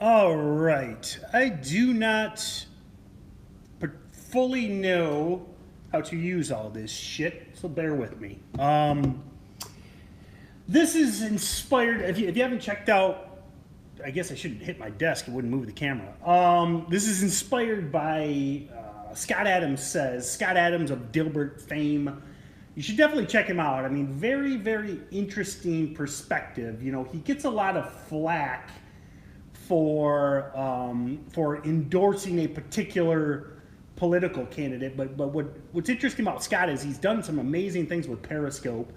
All right. I do not fully know how to use all this shit, so bear with me. This is inspired. If you haven't checked out, I guess I shouldn't hit my desk. It wouldn't move the camera. This is inspired by Scott Adams says. Scott Adams of Dilbert fame. You should definitely check him out. I mean, very, very interesting perspective. You know, he gets a lot of flack for endorsing a particular political candidate. But what's interesting about Scott is he's done some amazing things with Periscope,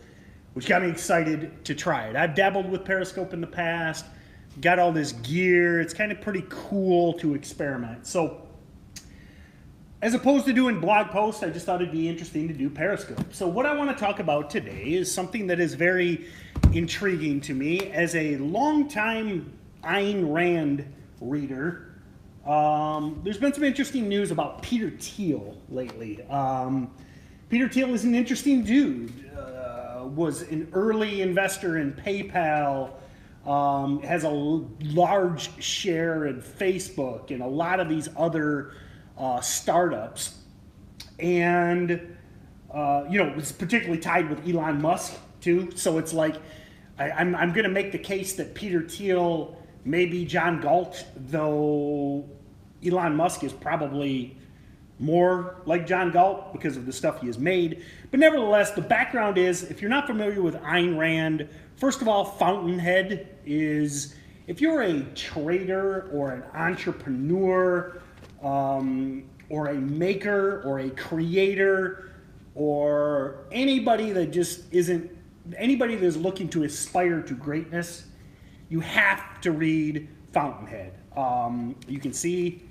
which got me excited to try it. I've dabbled with Periscope in the past, got all this gear. It's kind of pretty cool to experiment. So as opposed to doing blog posts, I just thought it'd be interesting to do Periscope. So what I want to talk about today is something that is very intriguing to me as a longtime Ayn Rand reader. There's been some interesting news about Peter Thiel lately. Peter Thiel is an interesting dude. Was an early investor in PayPal, has a large share in Facebook and a lot of these other startups. And, it's particularly tied with Elon Musk too. So it's like, I'm going to make the case that Peter Thiel may be John Galt, though Elon Musk is probably more like John Galt because of the stuff he has made. But nevertheless, the background is, if you're not familiar with Ayn Rand, first of all, Fountainhead is, if you're a trader or an entrepreneur or a maker or a creator or anybody that just isn't, anybody that is looking to aspire to greatness, you have to read Fountainhead. You can see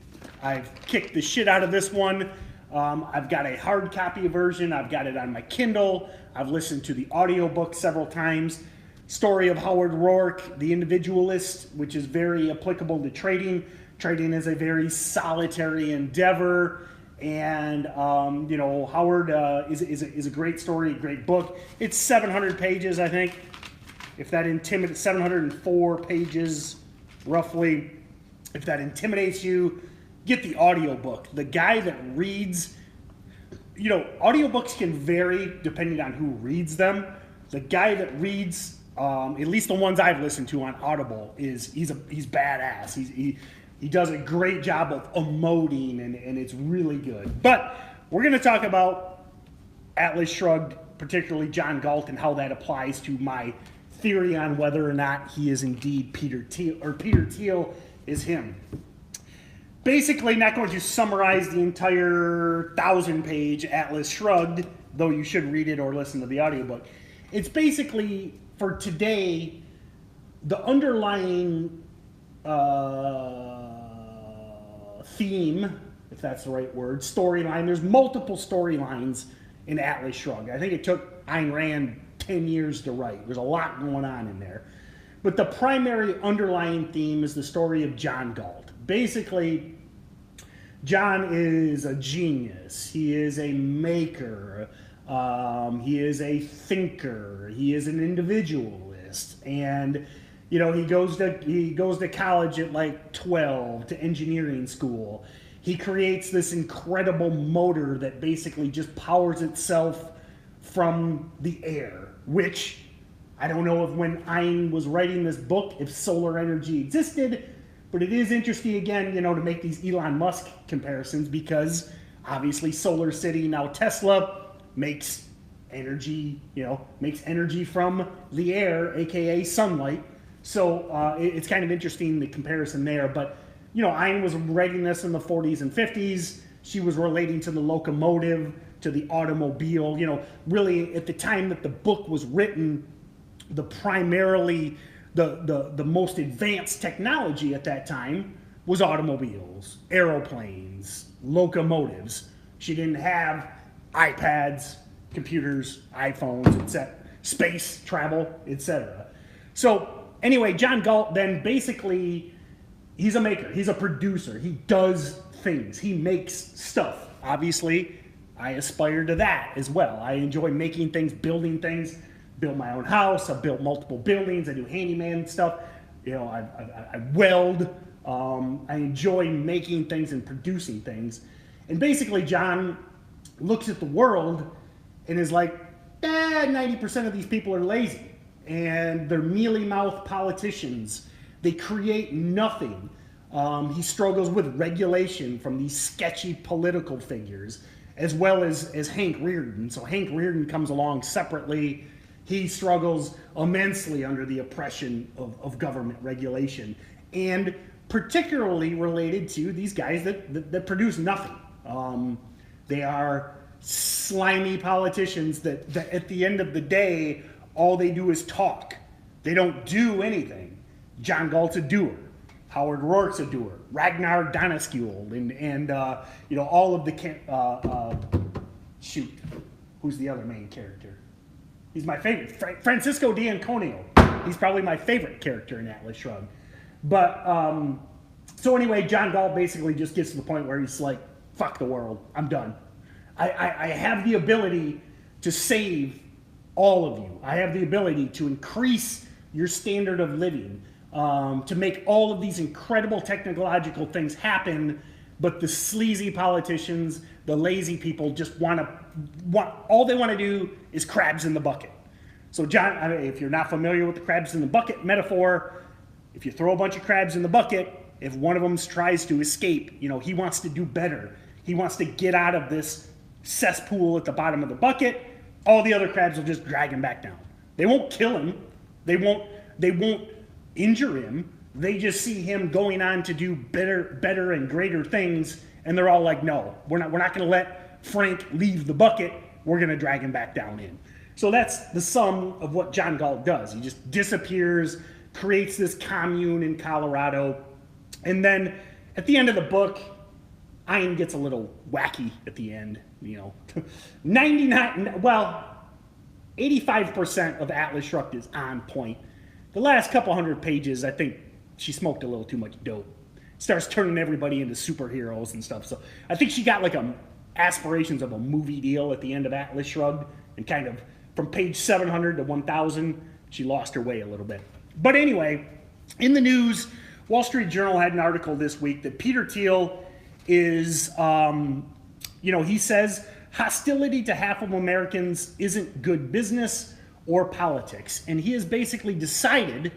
I've kicked the shit out of this one. I've got a hard copy version. I've got it on my Kindle. I've listened to the audiobook several times. Story of Howard Rourke, the individualist, which is very applicable to trading. Trading is a very solitary endeavor. And, Howard is a great story, a great book. It's 700 pages, I think. If that intimidates, 704 pages, roughly. If that intimidates you, get the audiobook. The guy that reads, audiobooks can vary depending on who reads them. The guy that reads, at least the ones I've listened to on Audible, he's badass. He does a great job of emoting, and it's really good. But we're going to talk about Atlas Shrugged, particularly John Galt, and how that applies to my theory on whether or not he is indeed Peter Thiel, or Peter Thiel is him. Basically, not going to summarize the entire 1,000-page Atlas Shrugged, though you should read it or listen to the audiobook. It's basically, for today, the underlying theme, if that's the right word, storyline. There's multiple storylines in Atlas Shrugged. I think it took Ayn Rand 10 years to write. There's a lot going on in there. But the primary underlying theme is the story of John Galt. Basically, John is a genius. He is a maker. He is a thinker. He is an individualist. And, he goes to college at like 12, to engineering school. He creates this incredible motor that basically just powers itself from the air, which I don't know if when Ayn was writing this book, if solar energy existed, but it is interesting again, to make these Elon Musk comparisons because obviously Solar City, now Tesla, makes energy, makes energy from the air, aka sunlight. So it's kind of interesting, the comparison there. But, Ayn was writing this in the 40s and 50s. She was relating to the locomotive, to the automobile. Really at the time that the book was written, the most advanced technology at that time was automobiles, aeroplanes, locomotives. She didn't have iPads, computers, iPhones, etc., space travel, etc. So anyway, John Galt then basically, he's a maker, he's a producer, he does things, he makes stuff. Obviously, I aspire to that as well. I enjoy making things, building things. Build my own house. I've built multiple buildings. I do handyman stuff. I weld. I enjoy making things and producing things. And basically, John looks at the world and is like, 90% of these people are lazy. And they're mealy-mouthed politicians. They create nothing. He struggles with regulation from these sketchy political figures, as well as Hank Rearden. So Hank Rearden comes along separately. He struggles immensely under the oppression of government regulation, and particularly related to these guys that produce nothing. They are slimy politicians that at the end of the day, all they do is talk. They don't do anything. John Galt's a doer. Howard Rourke's a doer. Ragnar Danaskjöld and all of the who's the other main character? He's my favorite. Francisco D'Antonio. He's probably my favorite character in Atlas Shrugged. But so anyway, John Galt basically just gets to the point where he's like, "Fuck the world. I'm done. I have the ability to save all of you. I have the ability to increase your standard of living, to make all of these incredible technological things happen, but the sleazy politicians, the lazy people just want all they want to do is crabs in the bucket." So John, if you're not familiar with the crabs in the bucket metaphor, if you throw a bunch of crabs in the bucket, if one of them tries to escape, he wants to do better. He wants to get out of this cesspool at the bottom of the bucket. All the other crabs will just drag him back down. They won't kill him. They won't injure him. They just see him going on to do better and greater things, and they're all like, "No, we're not going to let Frank leave the bucket. We're going to drag him back down in." So that's the sum of what John Galt does. He just disappears, creates this commune in Colorado, and then at the end of the book, Ian gets a little wacky at the end. 85% of Atlas Shrugged is on point. The last couple hundred pages, I think she smoked a little too much dope. Starts turning everybody into superheroes and stuff. So I think she got like aspirations of a movie deal at the end of Atlas Shrugged, and kind of from page 700 to 1000, she lost her way a little bit. But anyway, in the news, Wall Street Journal had an article this week that Peter Thiel is, he says hostility to half of Americans isn't good business or politics. And he has basically decided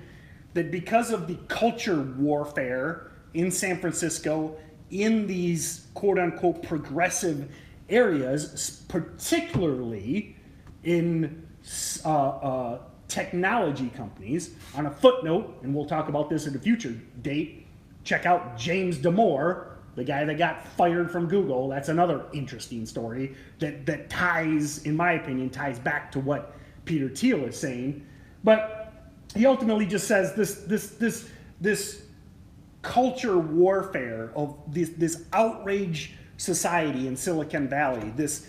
that because of the culture warfare in San Francisco, in these quote-unquote progressive areas, particularly in technology companies, on a footnote, and we'll talk about this at a future date, check out James Damore, the guy that got fired from Google. That's another interesting story that ties, in my opinion, ties back to what Peter Thiel is saying. But he ultimately just says this culture warfare of this outrage society in Silicon Valley, this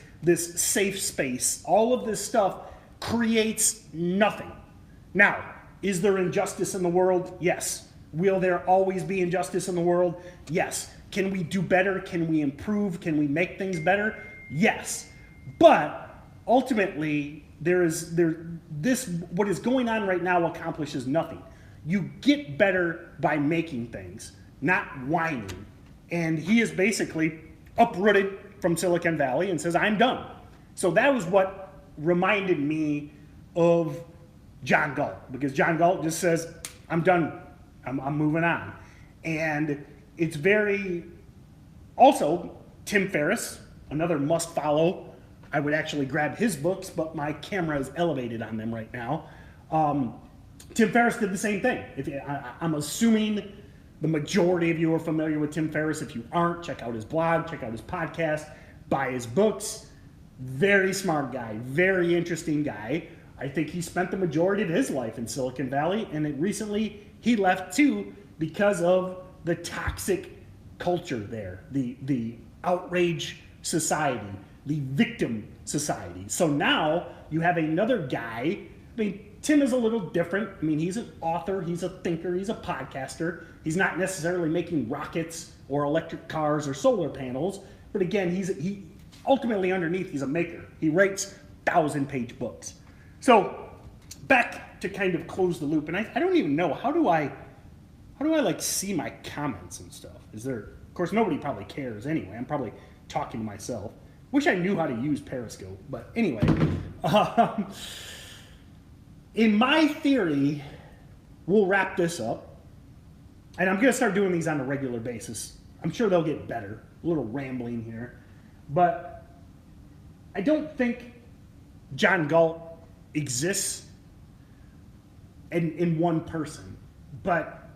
safe space, all of this stuff creates nothing. Now, is there injustice in the world? Yes. Will there always be injustice in the world? Yes. Can we do better? Can we improve? Can we make things better? Yes. But ultimately, what is going on right now accomplishes nothing. You get better by making things, not whining. And he is basically uprooted from Silicon Valley and says, "I'm done." So that was what reminded me of John Galt, because John Galt just says, "I'm done. I'm moving on." And it's very, also, Tim Ferriss, another must follow. I would actually grab his books, but my camera is elevated on them right now. Tim Ferriss did the same thing. I'm assuming the majority of you are familiar with Tim Ferriss. If you aren't, check out his blog, check out his podcast, buy his books. Very smart guy, very interesting guy. I think he spent the majority of his life in Silicon Valley, and recently he left too because of the toxic culture there, the outrage society, the victim society. So now you have another guy. I mean, Tim is a little different. I mean, he's an author, he's a thinker, he's a podcaster. He's not necessarily making rockets or electric cars or solar panels, but again, he ultimately underneath, he's a maker. He writes 1,000-page books. So back to kind of close the loop, and I don't even know, how do I how do I like see my comments and stuff? Is there? Of course, nobody probably cares anyway. I'm probably talking to myself. Wish I knew how to use Periscope, but anyway. In my theory, we'll wrap this up, and I'm going to start doing these on a regular basis. I'm sure they'll get better. A little rambling here, but I don't think John Galt exists in one person, but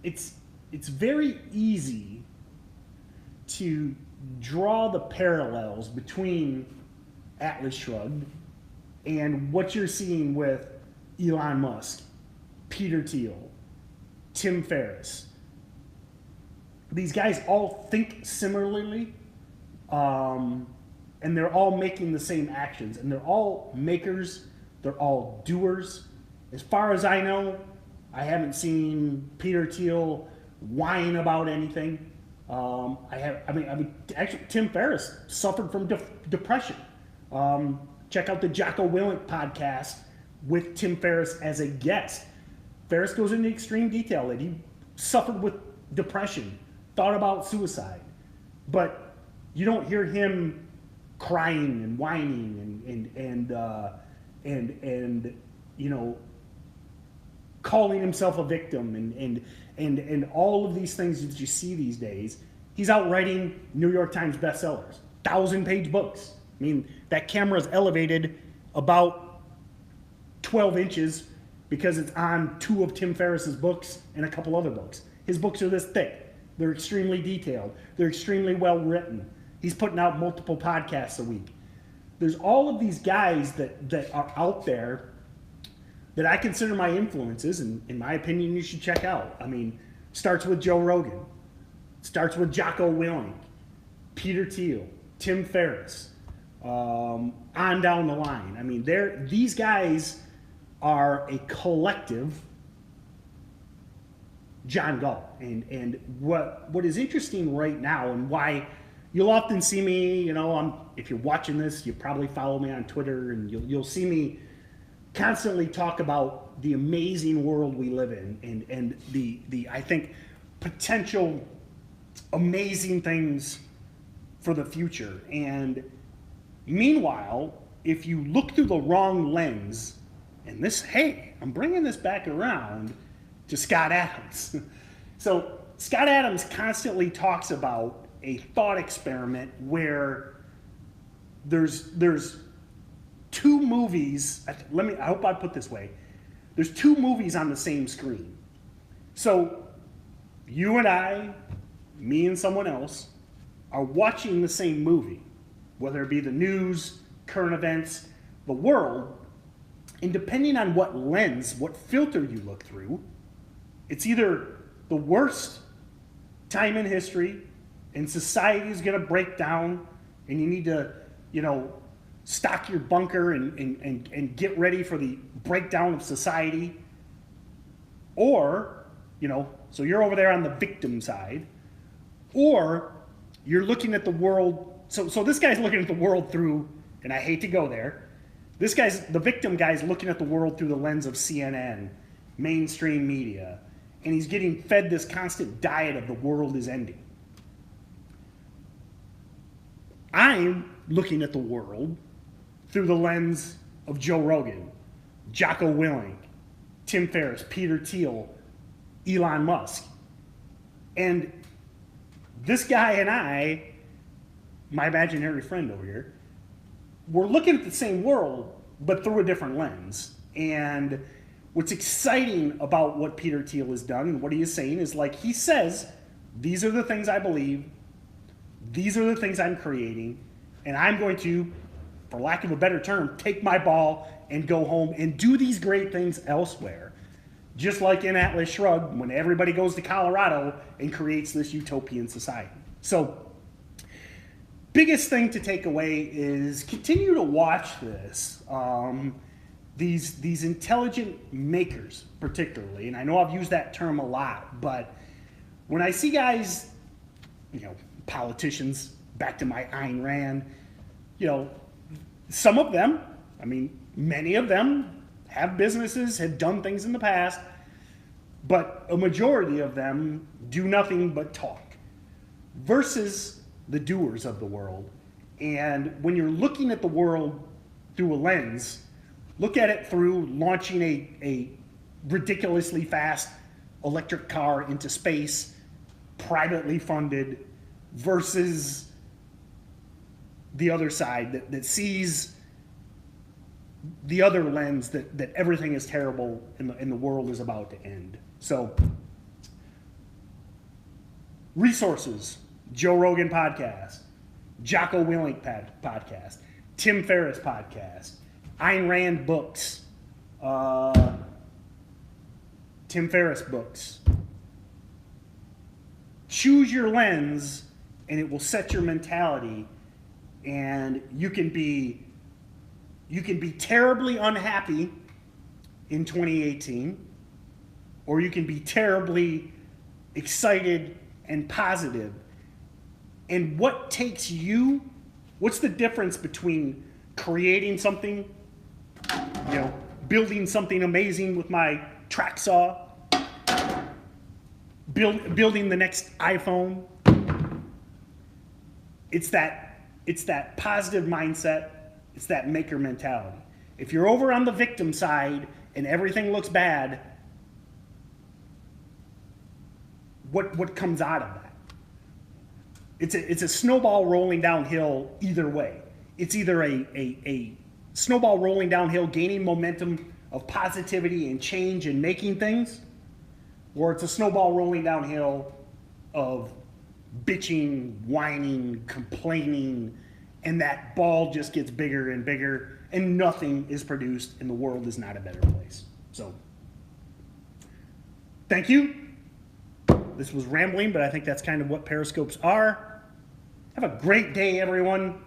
it's very easy to draw the parallels between Atlas Shrugged and what you're seeing with Elon Musk, Peter Thiel, Tim Ferriss. These guys all think similarly, and they're all making the same actions, and they're all makers, they're all doers. As far as I know, I haven't seen Peter Thiel whine about anything. Actually, Tim Ferriss suffered from depression. Check out the Jocko Willink podcast with Tim Ferriss as a guest. Ferriss goes into extreme detail that he suffered with depression, thought about suicide, but you don't hear him crying and whining and you know, calling himself a victim and all of these things that you see these days. He's out writing New York Times bestsellers, 1,000-page books. I mean, that camera's elevated about 12 inches because it's on 2 of Tim Ferriss's books and a couple other books. His books are this thick. They're extremely detailed. They're extremely well written. He's putting out multiple podcasts a week. There's all of these guys that are out there that I consider my influences, and in my opinion, you should check out. I mean, starts with Joe Rogan, starts with Jocko Willink, Peter Thiel, Tim Ferriss, on down the line. I mean, these guys are a collective John Galt. And what is interesting right now, and why you'll often see me, you know, if you're watching this, you probably follow me on Twitter, and you'll see me constantly talk about the amazing world we live in and the I think potential amazing things for the future. And meanwhile, if you look through the wrong lens, and I'm bringing this back around to Scott Adams. So Scott Adams constantly talks about a thought experiment where there's 2 movies. I hope I put this way. There's 2 movies on the same screen. So you and I, me and someone else, are watching the same movie, whether it be the news, current events, the world, and depending on what lens, what filter you look through, it's either the worst time in history and society is going to break down and you need to, you know, stock your bunker and get ready for the breakdown of society. Or, you know, so you're over there on the victim side. Or you're looking at the world. So this guy's looking at the world through, and I hate to go there, the victim guy's looking at the world through the lens of CNN, mainstream media, and he's getting fed this constant diet of the world is ending. I'm looking at the world through the lens of Joe Rogan, Jocko Willink, Tim Ferriss, Peter Thiel, Elon Musk. And this guy and I, my imaginary friend over here, we're looking at the same world, but through a different lens. And what's exciting about what Peter Thiel has done and what he is saying is, like, he says, these are the things I believe, these are the things I'm creating, and I'm going to, for lack of a better term, take my ball and go home and do these great things elsewhere. Just like in Atlas Shrugged, when everybody goes to Colorado and creates this utopian society. So, biggest thing to take away is continue to watch this. These intelligent makers, particularly, and I know I've used that term a lot, but when I see guys, you know, politicians, back to my Ayn Rand, you know, some of them, I mean, many of them have businesses, have done things in the past. but a majority of them do nothing but talk, versus the doers of the world. And when you're looking at the world through a lens, look at it through launching a ridiculously fast electric car into space, privately funded, versus the other side that sees the other lens that everything is terrible and the world is about to end. So, resources: Joe Rogan podcast, Jocko Willink podcast, Tim Ferriss podcast, Ayn Rand books, Tim Ferriss books. Choose your lens, and it will set your mentality. And you can be terribly unhappy in 2018, or you can be terribly excited and positive. And what takes you? What's the difference between creating something, building something amazing with my track saw, building the next iPhone? It's that positive mindset. It's that maker mentality. If you're over on the victim side and everything looks bad, what comes out of that? It's a snowball rolling downhill either way. It's either a snowball rolling downhill, gaining momentum of positivity and change and making things, or it's a snowball rolling downhill of bitching, whining, complaining, and that ball just gets bigger and bigger, and nothing is produced, and the world is not a better place. So, thank you. This was rambling, but I think that's kind of what Periscopes are. Have a great day, everyone.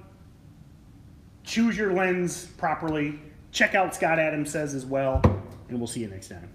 Choose your lens properly. Check out Scott Adams Says as well, and we'll see you next time.